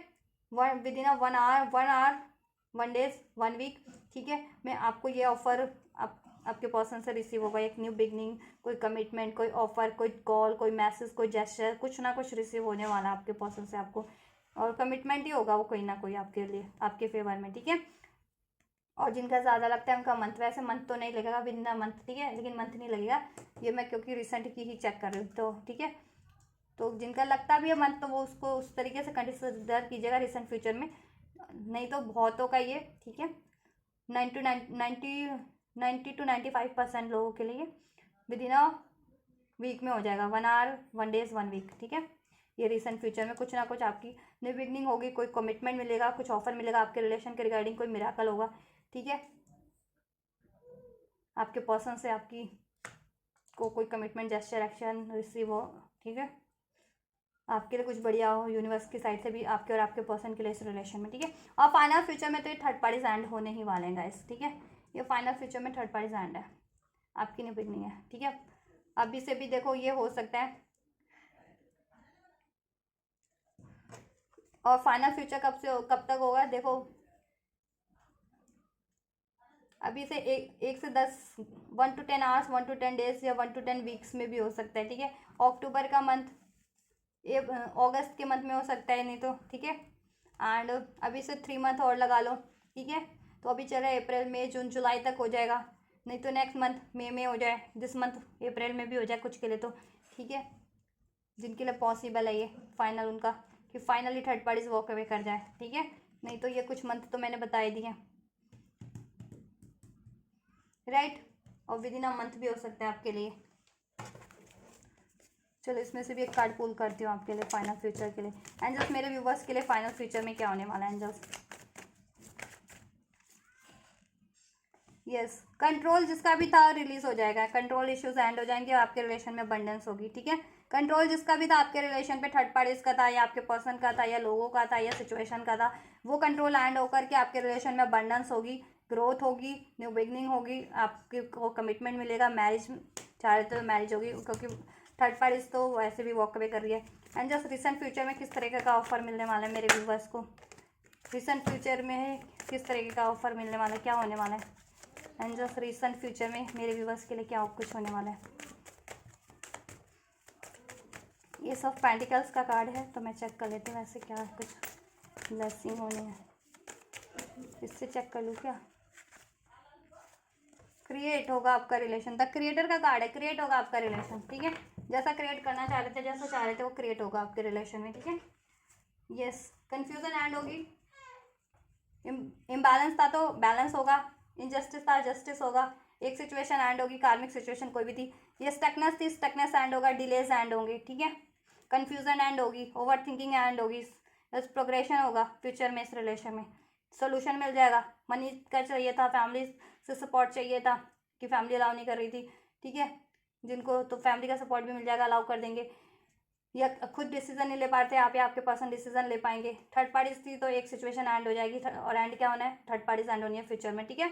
within 1 hour 1 days 1 week, ठीक है, मैं आपको ये ऑफर आपके पर्सन से रिसीव होगा, एक न्यू बिगनिंग, कोई कमिटमेंट, कोई ऑफर, कोई कॉल, कोई मैसेज, कोई जेस्चर, कुछ ना कुछ रिसीव होने वाला है आपके पर्सन से आपको, और कमिटमेंट ही होगा वो कोई ना कोई आपके लिए, आपके फेवर में, ठीक है। और जिनका ज़्यादा लगता है उनका मंथ, वैसे मंथ तो नहीं लगेगा बिना मंथ, ठीक है, लेकिन मंथ नहीं लगेगा, ये मैं क्योंकि रिसेंट की ही चेक कर रही हूँ, तो ठीक है, तो जिनका लगता भी है मंथ तो वो उसको उस तरीके से कंसिडर कीजिएगा रिसेंट फ्यूचर में, नहीं तो बहुतों का ये, ठीक है, 90 to 95% लोगों के लिए विद इन अ वीक में हो जाएगा, 1 आवर 1 डेज 1 वीक, ठीक है। ये रिसेंट फ्यूचर में कुछ ना कुछ आपकी न्यू बिगनिंग होगी, कोई कमिटमेंट मिलेगा, कुछ ऑफर मिलेगा आपके रिलेशन के रिगार्डिंग, कोई मिराकल होगा, ठीक है, आपके पर्सन से आपकी को कोई कमिटमेंट, जेस्चर, एक्शन रिसीव हो, ठीक है, आपके लिए कुछ बढ़िया हो यूनिवर्स की साइड से भी आपके और आपके पर्सन के लिए इस रिलेशन में, ठीक है। और फाइनल फ्यूचर में तो ये थर्ड पार्टीज एंड होने ही वाले हैं गाइस, ठीक है, ये फाइनल फ्यूचर में थर्ड पार्टीज एंड है, आपकी न्यू बिगनिंग है, ठीक है। अभी से भी देखो ये हो सकता है, और फाइनल फ्यूचर कब तक होगा देखो, अभी से एक से 10 1 to 10 आवर्स 1 to 10 डेज या 1 to 10 वीक्स में भी हो सकता है, ठीक है। अक्टूबर का मंथ, ये अगस्त के मंथ में हो सकता है, नहीं तो, ठीक है, एंड अभी से 3 मंथ और लगा लो, ठीक है, तो अभी चल रहा है अप्रैल मई जून जुलाई तक हो जाएगा, नहीं तो नेक्स्ट मंथ मई में हो जाए, दिस मंथ अप्रैल में भी हो जाए कुछ के लिए तो, ठीक है, जिनके लिए पॉसिबल है ये फाइनल उनका, कि finally third parties walk away कर जाए, ठीक है, नहीं तो ये कुछ मंथ तो मैंने बता ही दिए, राइट, और विद इन अ मंथ भी हो सकता है आपके लिए। चलो इसमें से भी एक कार्ड पुल करती हूँ आपके लिए फाइनल फ्यूचर के लिए, एंजल्स मेरे व्यूवर्स के लिए फाइनल फ्यूचर में क्या होने वाला है एंजल्स। यस, कंट्रोल जिसका भी था रिलीज हो जाएगा, कंट्रोल इश्यूज एंड हो जाएंगे और आपके रिलेशन में अबंडेंस होगी, ठीक है। कंट्रोल जिसका भी था आपके रिलेशन पे, थर्ड पार्टीज का था या आपके पर्सन का था या लोगों का था या सिचुएशन का था, वो कंट्रोल एंड होकर के आपके रिलेशन में अबंडेंस होगी, ग्रोथ होगी, न्यू बिगनिंग होगी, आपको कमिटमेंट मिलेगा, मैरिज चाहे तो मैरिज होगी, क्योंकि थर्ड पार्टीज तो वैसे भी वॉक अवे कर रही है। एंड जस्ट रिसेंट फ्यूचर में किस तरीके का ऑफर मिलने वाला है मेरे व्यूवर्स को, रिसेंट फ्यूचर में किस तरीके का ऑफर मिलने वाला है, क्या होने वाला है। एंड जस्ट रिसेंट फ्यूचर में मेरे व्यूवर्स के लिए क्या कुछ होने वाला है। ये सब पेंटिकल्स का कार्ड है तो मैं चेक कर लेती हूँ वैसे क्या कुछ ब्लेसिंग होने हैं, इससे चेक कर लूँ क्या। क्रिएट होगा आपका रिलेशन, द क्रिएटर का कार्ड है, क्रिएट होगा आपका रिलेशन, ठीक है। जैसा क्रिएट करना चाह रहे थे, जैसा चाह रहे थे वो क्रिएट होगा आपके रिलेशन में, ठीक है। यस, कंफ्यूजन एंड होगी, इम्बैलेंस था तो बैलेंस होगा, इनजस्टिस था जस्टिस होगा, एक सिचुएशन एंड होगी, कार्मिक सिचुएशन कोई भी थी, ये स्टकनेस थी स्टकनेस एंड होगा, डिलेज एंड होंगे, ठीक है। कंफ्यूजन एंड होगी, ओवर थिंकिंग एंड होगी, प्रोग्रेशन होगा फ्यूचर में इस रिलेशन में, सोल्यूशन मिल जाएगा। मनी का चाहिए था, फैमिली से सपोर्ट चाहिए था कि फैमिली अलाउ नहीं कर रही थी, ठीक है, जिनको तो फैमिली का सपोर्ट भी मिल जाएगा, अलाउ कर देंगे। या खुद डिसीजन नहीं ले पाते आप या आपके पर्सन डिसीजन ले पाएंगे। थर्ड पार्टीज थी तो एक सिचुएशन एंड हो जाएगी, और एंड क्या होना है, थर्ड पार्टीज एंड होनी है फ्यूचर में, ठीक है।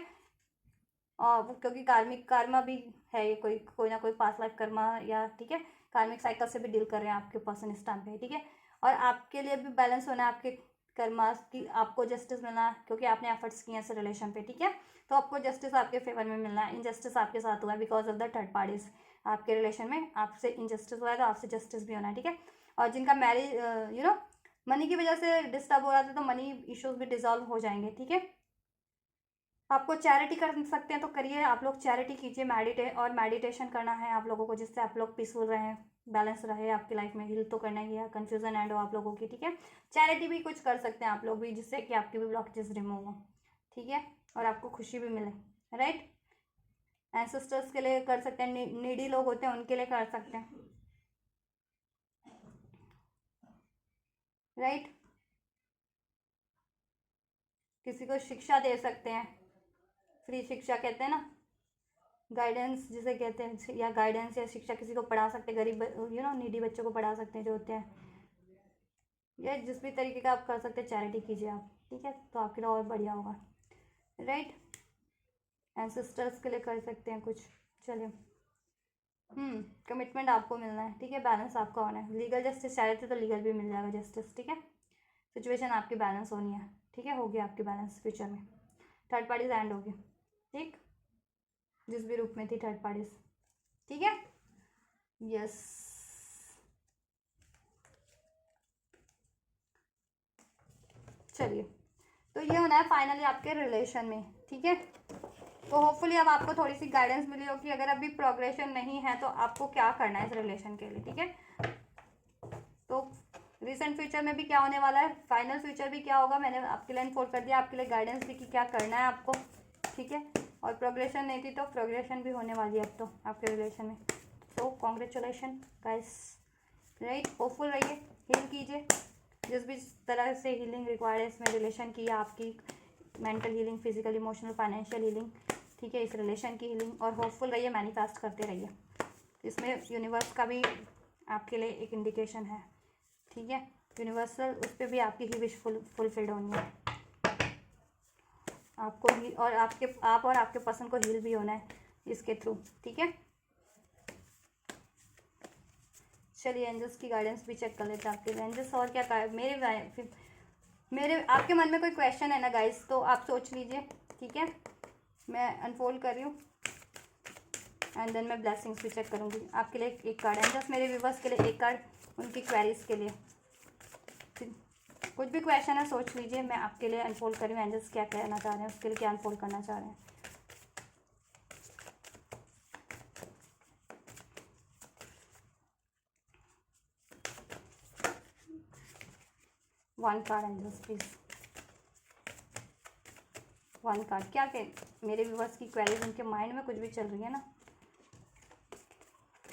और क्योंकि कार्मिक कर्मा भी है, ये कोई ना कोई पास्ट लाइफ कर्मा, या ठीक है कार्मिक साइकिल से भी डील कर रहे हैं आपके पर्सन इस टाइम पे, ठीक है। और आपके लिए भी बैलेंस होना है आपके कर्मा की, आपको जस्टिस मिलना है क्योंकि आपने एफर्ट्स किए हैं इस रिलेशन पे, ठीक है। तो आपको जस्टिस आपके फेवर में मिलना है, इनजस्टिस आपके साथ हुआ है because of the third parties, आपके रिलेशन में आपसे इनजस्टिस हुआ है तो आपसे जस्टिस भी होना है, ठीक है। और जिनका मैरिज मनी की वजह से डिस्टर्ब हो रहा था तो मनी इश्यूज भी डिजॉल्व हो जाएंगे, ठीक है। आपको चैरिटी कर सकते हैं तो करिए, आप लोग चैरिटी कीजिए, और मेडिटेशन करना है आप लोगों को, जिससे आप लोग पीसफुल रहें, बैलेंस रहे आपकी लाइफ में, हील तो करना ही है, कंफ्यूजन एंड हो आप लोगों की, ठीक है। चैरिटी भी कुछ कर सकते हैं आप लोग भी, जिससे कि आपकी भी ब्लॉकेजेस रिमूव हो, ठीक है, और आपको खुशी भी मिले, राइट। एंसेस्टर्स के लिए कर सकते हैं, नीडी लोग होते हैं उनके लिए कर सकते हैं, राइट। किसी को शिक्षा दे सकते हैं, फ्री शिक्षा कहते हैं ना, गाइडेंस जिसे कहते हैं, या गाइडेंस या शिक्षा किसी को पढ़ा सकते हैं, गरीब नीडी बच्चों को पढ़ा सकते हैं जो होते हैं, या जिस भी तरीके का आप कर सकते हैं चैरिटी कीजिए आप, ठीक है, तो आपके लिए और बढ़िया होगा, राइट। एंसेस्टर्स के लिए कर सकते हैं कुछ, चलिए। कमिटमेंट आपको मिलना है, ठीक है, बैलेंस आपका होना है, लीगल जस्टिस चाह रहे थे तो लीगल भी मिल जाएगा जस्टिस, ठीक है। सिचुएशन आपकी बैलेंस होनी है, ठीक है, होगी आपकी बैलेंस फ्यूचर में, थर्ड पार्टीज एंड होगी, ठीक, जिस भी रूप में थी थर्ड पार्टीज, ठीक है। यस, चलिए, तो ये होना है फाइनली आपके रिलेशन में, ठीक है। तो होपफुली अब आपको थोड़ी सी गाइडेंस मिली हो कि अगर अभी प्रोग्रेशन नहीं है तो आपको क्या करना है इस रिलेशन के लिए, ठीक है। तो रिसेंट फ्यूचर में भी क्या होने वाला है, फाइनल फ्यूचर भी क्या होगा, मैंने आपके लिए अनफोल्ड कर दिया, आपके लिए गाइडेंस दी कि क्या करना है आपको, ठीक है। और प्रोग्रेशन नहीं थी तो प्रोग्रेशन भी होने वाली है अब तो आपके रिलेशन में। So congratulation guys, right. Hopeful रहिए, हील कीजिए जिस भी तरह से हीलिंग रिक्वायर्ड है इसमें रिलेशन की, या आपकी mental healing, physical, emotional, financial healing, ठीक है, इस रिलेशन की हीलिंग। और होपफुल रहिए, मैनिफेस्ट करते रहिए, इसमें यूनिवर्स का भी आपके लिए एक इंडिकेशन है, ठीक है। यूनिवर्सल उस पर भी आपकी ही विश फुलफिल्ड होनी है, आपको ही, और आप और आपके पर्सन को हील भी होना है इसके थ्रू, ठीक है। चलिए एंजल्स की गाइडेंस भी चेक कर लेते हैं आपके एंजल्स, और क्या मेरे आपके मन में कोई क्वेश्चन है ना गाइस, तो आप सोच लीजिए, ठीक है। मैं अनफोल्ड कर रही हूँ एंड देन मैं ब्लेसिंग्स भी चेक करूँगी आपके लिए। एक कार्ड एंजल्स, मेरे व्यूवर्स के लिए एक कार्ड उनकी क्वेरीज के लिए, कुछ भी क्वेश्चन है सोच लीजिए, मैं आपके लिए अनफोल्ड कर रही हूँ, एंजल्स क्या कहना चाह रहे हैं, उसके लिए क्या अनफोल्ड करना चाह रहे हैं। One card angels please, one card, क्या कह मेरे व्यूवर्स की क्वेरीज, उनके माइंड में कुछ भी चल रही है ना,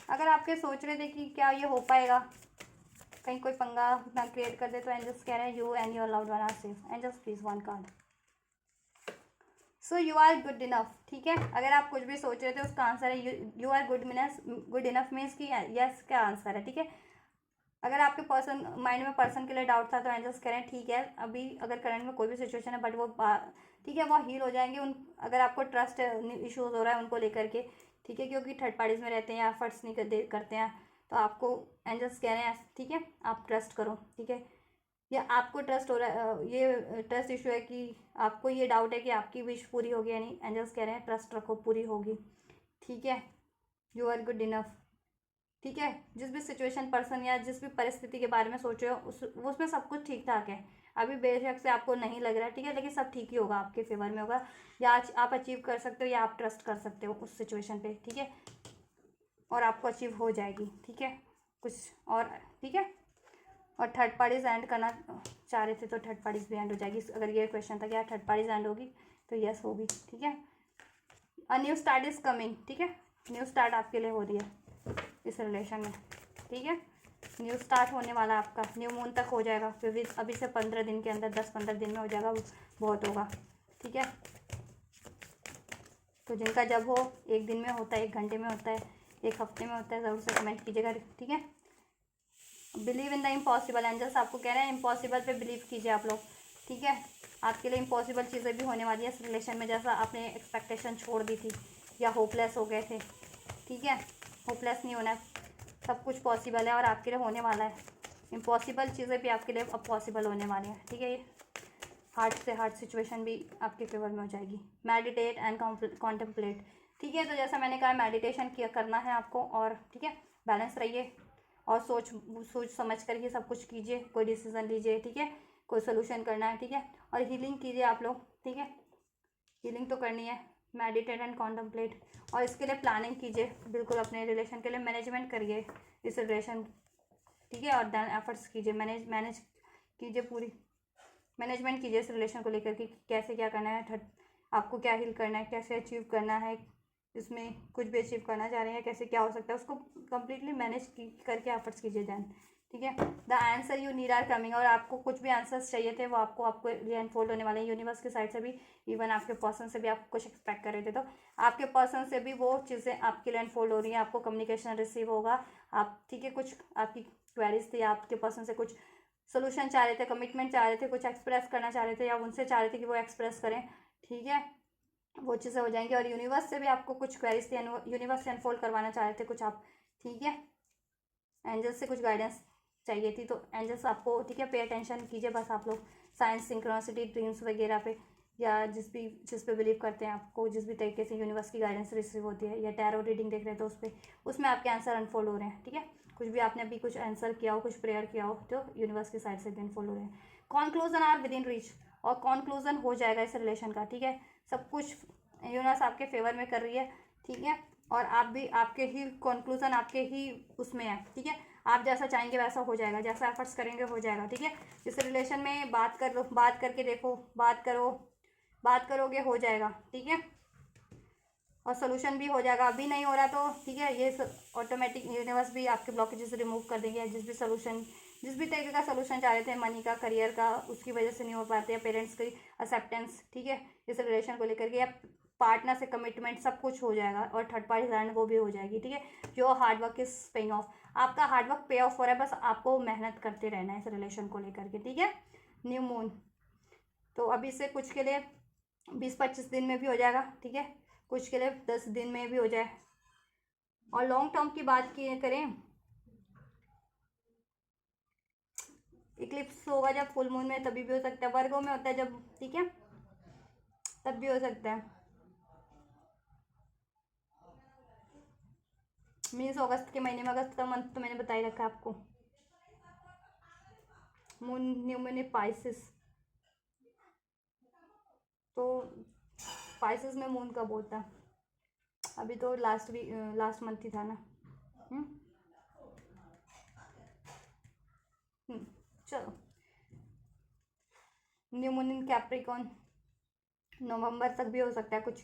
अगर आपके सोच रहे थे कि क्या ये हो पाएगा, कहीं कोई पंगा ना क्रिएट कर दे, तो एंजल्स कह रहे हैं you and your loved one are safe. Angels please one card, so you are good enough, ठीक है। अगर आप कुछ भी सोच रहे थे उसका आंसर है you are good enough means कि यस का आंसर है, ठीक है। अगर आपके पर्सन माइंड में पर्सन के लिए डाउट था तो एंजल्स कह रहे हैं ठीक है, अभी अगर करंट में कोई भी सिचुएशन है बट वो ठीक है, वो हील हो जाएंगे। अगर आपको ट्रस्ट इश्यूज हो रहा है उनको लेकर के, ठीक है, क्योंकि थर्ड पार्टीज में रहते हैं या एफर्ट्स नहीं करते हैं, तो आपको एंजल्स कह रहे हैं, ठीक है, आप ट्रस्ट करो, ठीक है। या आपको ट्रस्ट हो रहा है, ये ट्रस्ट इशू है कि आपको ये डाउट है कि आपकी विश पूरी होगी या नहीं, एंजल्स कह रहे हैं ट्रस्ट रखो, पूरी होगी, ठीक है। यू आर गुड इनफ, ठीक है। जिस भी सिचुएशन, पर्सन या जिस भी परिस्थिति के बारे में सोच रहे हो उसमें सब कुछ ठीक ठाक है। अभी बेशक से आपको नहीं लग रहा है, ठीक है, लेकिन सब ठीक ही होगा, आपके फेवर में होगा, या आप अचीव कर सकते हो या आप ट्रस्ट कर सकते हो उस सिचुएशन पे, ठीक है, और आपको अचीव हो जाएगी, ठीक है। कुछ और, ठीक है। और थर्ड पार्टीज एंड करना चाह रहे थे तो थर्ड पार्टीज भी एंड हो जाएगी। अगर ये क्वेश्चन था क्या थर्ड पार्टीज एंड होगी, तो यस होगी, ठीक है। A new start is coming, ठीक है, न्यू स्टार्ट आपके लिए हो रही है इस रिलेशन में, ठीक है। न्यू स्टार्ट होने वाला है आपका, न्यू मून तक हो जाएगा, फिर अभी से 15 दिन के अंदर, 10-15 दिन में हो जाएगा, बहुत होगा, ठीक है। तो जिनका जब हो, एक दिन में होता है, 1 घंटे में होता है, 1 हफ्ते में होता है, ज़रूर से कमेंट कीजिएगा, ठीक है। Believe in the impossible, angels आपको कह रहे हैं इम्पॉसिबल पे बिलीव कीजिए आप लोग, ठीक है। आपके लिए इम्पॉसिबल चीज़ें भी होने वाली है इस रिलेशन में, जैसा आपने एक्सपेक्टेशन छोड़ दी थी या होपलेस हो गए थे, ठीक है। होपलेस नहीं होना है, सब कुछ पॉसिबल है और आपके लिए होने वाला है। इम्पॉसिबल चीज़ें भी आपके लिए अब पॉसिबल होने वाली हैं, ठीक है। ये हार्ट से हार्ट सिचुएशन भी आपके फेवर में हो जाएगी। मेडिटेट एंड कॉन्टेम्पलेट, ठीक है। तो जैसा मैंने कहा, मेडिटेशन किया करना है आपको, और ठीक है, बैलेंस रहिए और सोच समझ कर ही सब कुछ कीजिए, कोई डिसीजन लीजिए, ठीक है, कोई सोल्यूशन करना है, ठीक है। और हीलिंग कीजिए आप लोग, ठीक है, हीलिंग तो करनी है। मेडिटेट एंड कॉन्टेम्पलेट, और इसके लिए प्लानिंग कीजिए, बिल्कुल अपने रिलेशन के लिए मैनेजमेंट करिए इस रिलेशन, ठीक है। और देन एफर्ट्स कीजिए, मैनेज कीजिए, पूरी मैनेजमेंट कीजिए इस रिलेशन को लेकर कि कैसे क्या करना है, आपको क्या हील करना है, कैसे अचीव करना है, इसमें कुछ भी अचीव करना चाह रहे हैं, कैसे क्या हो सकता है, उसको कम्प्लीटली मैनेज करके एफर्ट्स कीजिए देन, ठीक है। The answer you need are coming, और आपको कुछ भी आंसर्स चाहिए थे वो आपको लिए अनफोल्ड होने वाले हैं यूनिवर्स की साइड से भी। इवन आपके पर्सन से भी आप कुछ एक्सपेक्ट कर रहे थे, तो आपके पर्सन से भी वो चीज़ें आपके लिए अनफोल्ड हो रही हैं, आपको कम्युनिकेशन रिसीव होगा, आप, ठीक है। कुछ आपकी क्वेरीज थी, आपके पर्सन से कुछ सोल्यूशन चाह रहे थे, कमिटमेंट चाह रहे थे, कुछ एक्सप्रेस करना चाह रहे थे, या उनसे चाह रहे थे कि वो एक्सप्रेस करें, ठीक है, वो चीज़ें हो जाएंगी। और यूनिवर्स से भी आपको कुछ क्वेरीज थी, यूनिवर्स से अनफोल्ड करवाना चाह रहे थे कुछ आप, ठीक है। एंजल्स से कुछ गाइडेंस चाहिए थी, तो एंजल्स आपको, ठीक है, पे अटेंशन कीजिए बस आप लोग, साइंस, सिंक्रोनिसिटी, ड्रीम्स वगैरह पे, या जिस पे बिलीव करते हैं, आपको जिस भी तरीके से यूनिवर्स की गाइडेंस रिसीव होती है, या टैरो रीडिंग देख रहे हैं तो उसमें आपके आंसर अनफोल्ड हो रहे हैं, ठीक है। कुछ भी आपने अभी कुछ आंसर किया हो, कुछ प्रेयर किया हो, तो यूनिवर्स की साइड से भी अनफोल्ड हो रहे हैं। Conclusion are within reach, और कॉन्क्लूजन हो जाएगा इस रिलेशन का, ठीक है। सब कुछ यूनिवर्स आपके फेवर में कर रही है, ठीक है। और आप भी, आपके ही कॉन्क्लूजन आपके ही उसमें है, ठीक है। आप जैसा चाहेंगे वैसा हो जाएगा, जैसा एफर्ट्स करेंगे हो जाएगा, ठीक है। इस रिलेशन में बात कर लो, बात करके देखो, बात करोगे हो जाएगा, ठीक है। और सोल्यूशन भी हो जाएगा, अभी नहीं हो रहा तो ठीक है, ये ऑटोमेटिक यूनिवर्स भी आपके ब्लॉकेजेस रिमूव कर देंगे। जिस भी तरीके का सोल्यूशन चाह रहे थे, मनी का, करियर का, उसकी वजह से नहीं हो पाते, या पेरेंट्स की एक्सेप्टेंस, ठीक है, इस रिलेशन को लेकर के, या पार्टनर से कमिटमेंट, सब कुछ हो जाएगा। और थर्ड पार्टी लैंड वो भी हो जाएगी, ठीक है। जो हार्डवर्क इज पेइंग ऑफ, आपका हार्डवर्क पे ऑफ हो रहा है, बस आपको मेहनत करते रहना है इस रिलेशन को लेकर के, ठीक है। न्यू मून, तो अभी से कुछ के लिए 20-25 दिन में भी हो जाएगा, ठीक है, कुछ के लिए 10 दिन में भी हो जाए। और लॉन्ग टर्म की बात की करें, इक्लिप्स होगा जब फुल मून में, तभी भी हो सकता है, वर्गों में होता है जब, ठीक है, तब भी हो सकता है। मीन्स अगस्त के महीने में, अगस्त का मंथ तो मैंने बता ही रखा है आपको। मून, न्यू मून पाइसिस, तो पाइसिस में मून कब होता है? अभी तो लास्ट मंथ ही था ना। चलो, न्यू मून इन कैप्रिकॉन नवंबर तक भी हो सकता है, कुछ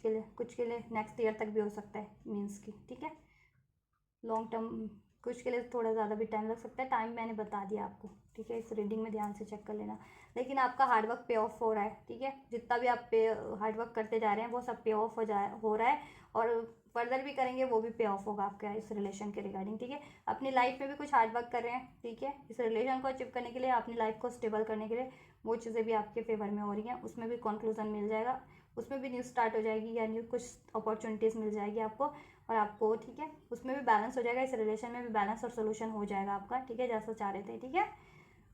के लिए नेक्स्ट ईयर तक भी हो सकता है मीन्स की, ठीक है। लॉन्ग टर्म, कुछ के लिए थोड़ा ज़्यादा भी टाइम लग सकता है, टाइम मैंने बता दिया आपको, ठीक है। इस रीडिंग में ध्यान से चेक कर लेना। लेकिन आपका हार्डवर्क पे ऑफ हो रहा है, ठीक है, जितना भी आप हार्डवर्क करते जा रहे हैं वो सब पे ऑफ हो रहा है, और फर्दर भी करेंगे वो भी पे ऑफ होगा आपका इस रिलेशन के रिगार्डिंग, ठीक है। अपनी लाइफ में भी कुछ हार्डवर्क कर रहे हैं, ठीक है, इस रिलेशन को अचीव करने के लिए, अपनी लाइफ को स्टेबल करने के लिए, वो चीज़ें भी आपके फेवर में हो रही हैं, उसमें भी कंक्लूजन मिल जाएगा, उसमें भी न्यू स्टार्ट हो जाएगी, या न्यू कुछ अपॉर्चुनिटीज़ मिल जाएगी आपको। और आपको, ठीक है, उसमें भी बैलेंस हो जाएगा, इस रिलेशन में भी बैलेंस और सोल्यूशन हो जाएगा आपका, ठीक है, जैसा चाह रहे थे, ठीक है।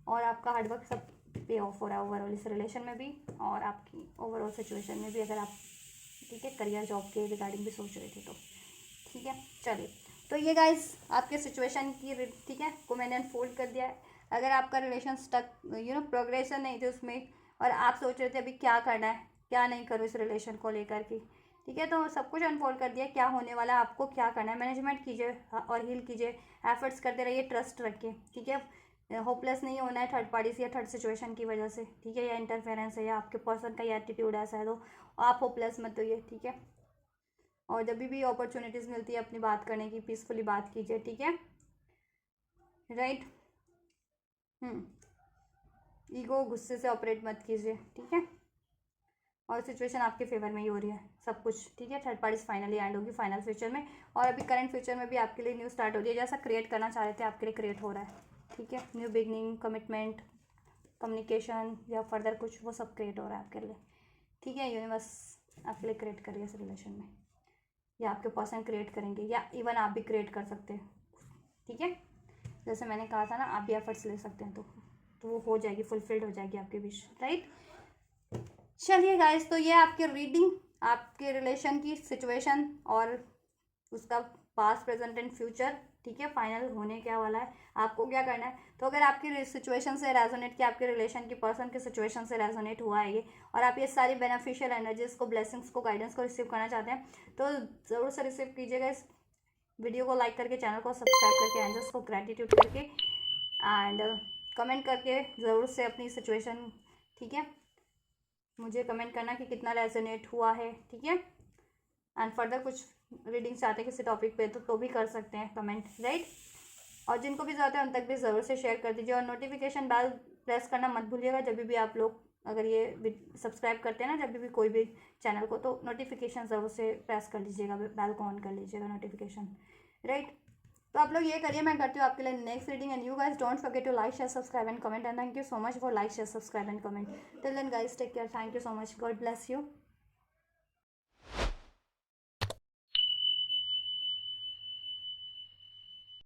और आपका हार्डवर्क सब पे ऑफ हो रहा है ओवरऑल इस रिलेशन में भी और आपकी ओवरऑल सिचुएशन में भी, अगर आप, ठीक है, करियर जॉब के रिगार्डिंग भी सोच रहे थे तो, ठीक है। चलिए, तो ये गाइस आपके सिचुएशन की, ठीक है, को मैंने अनफोल्ड कर दिया है। अगर आपका रिलेशन स्टक, प्रोग्रेशन नहीं थी उसमें और आप सोच रहे थे अभी क्या करना है, क्या नहीं करूँ इस रिलेशन को लेकर के, ठीक है, तो सब कुछ अनफोल्ड कर दिया, क्या होने वाला है, आपको क्या करना है, मैनेजमेंट कीजिए और हील कीजिए, एफर्ट्स करते रहिए, ट्रस्ट रखिए, ठीक है। होपलेस नहीं होना है थर्ड पार्टी से या थर्ड सिचुएशन की वजह से, ठीक है, या इंटरफेरेंस है या आपके पर्सन का एटीट्यूड ऐसा है, तो आप होपलेस मत होइए, ठीक है। और जब भी अपॉर्चुनिटीज़ मिलती है अपनी बात करने की, पीसफुली बात कीजिए, ठीक है, राइट। ईगो, गुस्से से ऑपरेट मत कीजिए, ठीक है। और सिचुएशन आपके फेवर में ही हो रही है सब कुछ, ठीक है। थर्ड पार्टी फाइनली एंड होगी फाइनल फ्यूचर में, और अभी करंट फ्यूचर में भी आपके लिए न्यू स्टार्ट हो रही है, जैसा क्रिएट करना चाह रहे थे आपके लिए क्रिएट हो रहा है, ठीक है। न्यू बिगनिंग, कमिटमेंट, कम्युनिकेशन या फर्दर कुछ, वो सब क्रिएट हो रहा है आपके लिए, ठीक है। यूनिवर्स आपके लिए क्रिएट करिए इस रिलेशन में, या आपके पर्सन क्रिएट करेंगे, या इवन आप भी क्रिएट कर सकते हैं, ठीक है। जैसे मैंने कहा था ना, आप भी एफर्ट्स ले सकते हैं, तो वो हो जाएगी, फुलफिल्ड हो जाएगी आपकी विश, राइट। चलिए गाइस, तो ये आपकी रीडिंग आपके रिलेशन की सिचुएशन और उसका पास्ट, प्रेजेंट एंड फ्यूचर, ठीक है, फाइनल होने क्या वाला है, आपको क्या करना है। तो अगर आपकी सिचुएशन से रेजोनेट किया, आपके रिलेशन की पर्सन के सिचुएशन से रेजोनेट हुआ है ये, और आप ये सारी बेनिफिशियल एनर्जीज को, ब्लेसिंग्स को, गाइडेंस को रिसीव करना चाहते हैं, तो ज़रूर से रिसीव कीजिएगा। इस वीडियो को लाइक करके, चैनल को सब्सक्राइब करके, एंजल्स को ग्रेटिट्यूड करके, एंड कमेंट करके ज़रूर से अपनी सिचुएशन, ठीक है, मुझे कमेंट करना कि कितना रेजोनेट हुआ है, ठीक है। एंड फर्दर कुछ रीडिंग चाहते हैं किसी टॉपिक पे तो भी कर सकते हैं कमेंट, राइट। और जिनको भी ज़रूरत है उन तक भी ज़रूर से शेयर कर दीजिए, और नोटिफिकेशन बेल प्रेस करना मत भूलिएगा। जब भी आप लोग अगर ये सब्सक्राइब करते हैं ना, जब भी कोई भी चैनल को, तो नोटिफिकेशन ज़रूर से प्रेस कर लीजिएगा, बेल को ऑन कर लीजिएगा नोटिफिकेशन, राइट। तो आप लोग ये करिए, मैं करती हूँ आपके लिए next reading. And you guys don't forget to like, share, subscribe and comment, and thank you so much for like, share, subscribe and comment. Till then guys, take care, thank you so much, God bless you.